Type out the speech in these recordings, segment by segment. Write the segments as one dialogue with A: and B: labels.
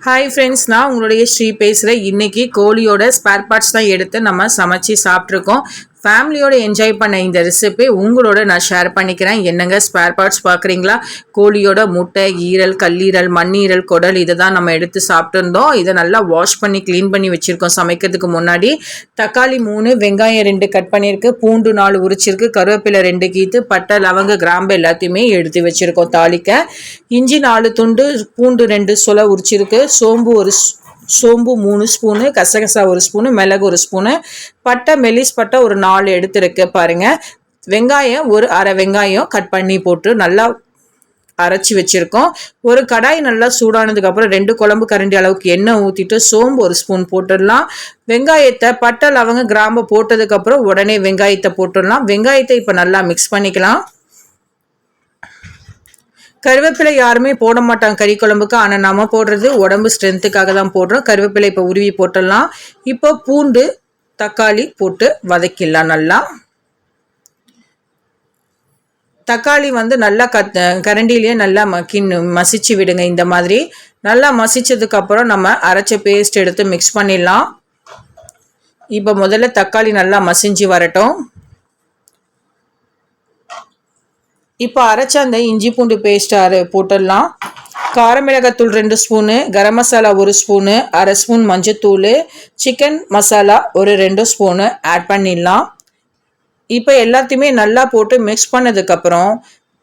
A: Hi friends, நான் உங்களுடைய ஸ்ரீ பேசுகிறேன். இன்றைக்கி கோழியோட ஸ்பேர் பார்ட்ஸ் தான் எடுத்து நம்ம சமைச்சு சாப்பிட்ருக்கோம். ஃபேமிலியோடு என்ஜாய் பண்ண இந்த ரெசிபி உங்களோட நான் ஷேர் பண்ணிக்கிறேன். என்னங்க ஸ்பேர் பார்ட்ஸ் பார்க்குறீங்களா? கோழியோட முட்டை, ஈரல், கல்லீரல், மண்ணீரல், குடல் இதை தான் நம்ம எடுத்து சாப்பிட்டுருந்தோம். இதை நல்லா வாஷ் பண்ணி க்ளீன் பண்ணி வச்சுருக்கோம் சமைக்கிறதுக்கு முன்னாடி. தக்காளி 3, வெங்காயம் 2 கட் பண்ணியிருக்கு, பூண்டு 4 உரிச்சிருக்கு, கருவேப்பிலை 2 கீத்து, பட்டை, லவங்க, கிராம்பு எல்லாத்தையுமே எடுத்து வச்சுருக்கோம் தாளிக்க. இஞ்சி 4 துண்டு, பூண்டு 2 சொலை உரிச்சிருக்கு, சோம்பு 3 ஸ்பூனு, கசகசா 1 ஸ்பூனு, மிளகு 1 ஸ்பூனு, பட்டை மெல்லிஸ் பட்டை ஒரு 4 எடுத்துருக்கு பாருங்கள். வெங்காயம் ஒரு அரை வெங்காயம் கட் பண்ணி போட்டு நல்லா அரைச்சி வச்சுருக்கோம். ஒரு கடாய் நல்லா சூடானதுக்கப்புறம் 2 குழம்பு கரண்டி அளவுக்கு எண்ணெய் ஊற்றிட்டு சோம்பு 1 ஸ்பூன் போட்டுடலாம். வெங்காயத்தை பட்டை, லவங்க, கிராம்பு போட்டதுக்கப்புறம் உடனே வெங்காயத்தை போட்டுடலாம். வெங்காயத்தை இப்போ நல்லா மிக்ஸ் பண்ணிக்கலாம். கருவேப்பிலை யாருமே போட மாட்டாங்க கறி குழம்புக்கு, ஆனால் நம்ம போடுறது உடம்பு ஸ்ட்ரென்த்துக்காக தான் போடுறோம். கருவேப்பிலை இப்போ உருவி போட்டுடலாம். இப்போ பூண்டு, தக்காளி போட்டு வதக்கிடலாம். நல்லா தக்காளி நல்லா கரண்டிலேயே நல்லா மசிச்சு விடுங்க. இந்த மாதிரி நல்லா மசிச்சதுக்கப்புறம் நம்ம அரைச்ச பேஸ்ட் எடுத்து மிக்ஸ் பண்ணிடலாம். இப்போ முதல்ல தக்காளி நல்லா மசிஞ்சு வரட்டும். இப்போ அரைச்ச அந்த இஞ்சி பூண்டு பேஸ்ட் போட்டுடலாம். காரமிளகாத்தூள் 2 ஸ்பூனு, கரம் மசாலா 1 ஸ்பூனு, அரை ஸ்பூன் மஞ்சத்தூள், சிக்கன் மசாலா ஒரு 2 ஸ்பூனு ஆட் பண்ணிடலாம். இப்போ எல்லாத்தையுமே நல்லா போட்டு மிக்ஸ் பண்ணதுக்கப்புறம்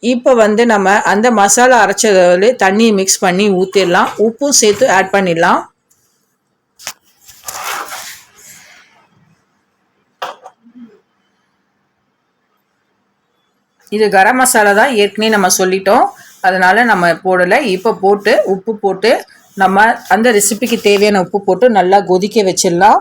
A: இப்போ நம்ம அந்த மசாலா அரைச்சதில் தண்ணியை மிக்ஸ் பண்ணி ஊற்றிடலாம். உப்பும் சேர்த்து ஆட் பண்ணிடலாம். இது கரம் மசாலா தான், ஏற்கனவே நம்ம சொல்லிட்டோம், அதனால் நம்ம போடலை. இப்போ போட்டு உப்பு போட்டு நம்ம அந்த ரெசிபிக்கு தேவையான உப்பு போட்டு நல்லா கொதிக்க வச்சிடலாம்.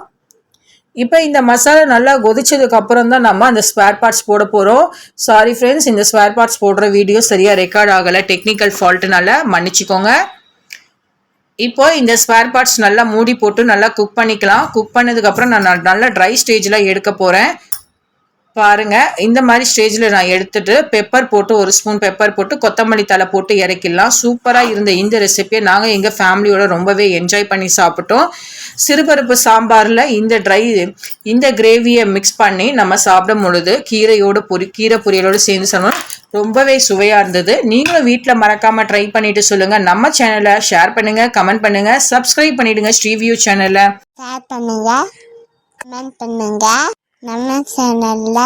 A: இப்போ இந்த மசாலா நல்லா கொதிச்சதுக்கப்புறம் தான் நம்ம அந்த ஸ்பேர் பார்ட்ஸ் போட போகிறோம். சாரி ஃப்ரெண்ட்ஸ், இந்த ஸ்பேர் பார்ட்ஸ் போடுற வீடியோ சரியாக ரெக்கார்ட் ஆகலை, டெக்னிக்கல் ஃபால்ட்டுனால மன்னிச்சிக்கோங்க. இப்போ இந்த ஸ்பேர் பார்ட்ஸ் நல்லா மூடி போட்டு நல்லா குக் பண்ணிக்கலாம். குக் பண்ணதுக்கப்புறம் நான் நல்லா ட்ரை ஸ்டேஜில் எடுக்க போகிறேன். பாருங்கள், இந்த மாதிரி ஸ்டேஜில் நான் எடுத்துகிட்டு பெப்பர் போட்டு 1 ஸ்பூன் பெப்பர் போட்டு கொத்தமல்லி தலை போட்டு இறக்கிடலாம். சூப்பராக இருந்த இந்த ரெசிபியை நாங்கள் எங்கள் ஃபேமிலியோட ரொம்பவே என்ஜாய் பண்ணி சாப்பிட்டோம். சிறுபருப்பு சாம்பாரில் இந்த கிரேவியை மிக்ஸ் பண்ணி நம்ம சாப்பிடும் பொழுது கீரை பொரியலோடு சேர்ந்து சாப்பிடணும். ரொம்பவே சுவையாக இருந்தது. நீங்களும் வீட்டில் மறக்காமல் ட்ரை பண்ணிவிட்டு சொல்லுங்கள். நம்ம சேனலை ஷேர் பண்ணுங்கள், கமெண்ட் பண்ணுங்கள், சப்ஸ்கிரைப் பண்ணிவிடுங்க. ஸ்ரீவியூ சேனலை
B: ஷேர் பண்ணுங்கள், கமெண்ட் பண்ணுங்கள். நம்ம சேனல்ல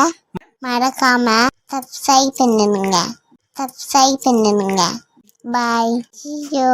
B: மறக்காம சப்ஸ்கிரைப் பண்ணுங்க. பாய். See you.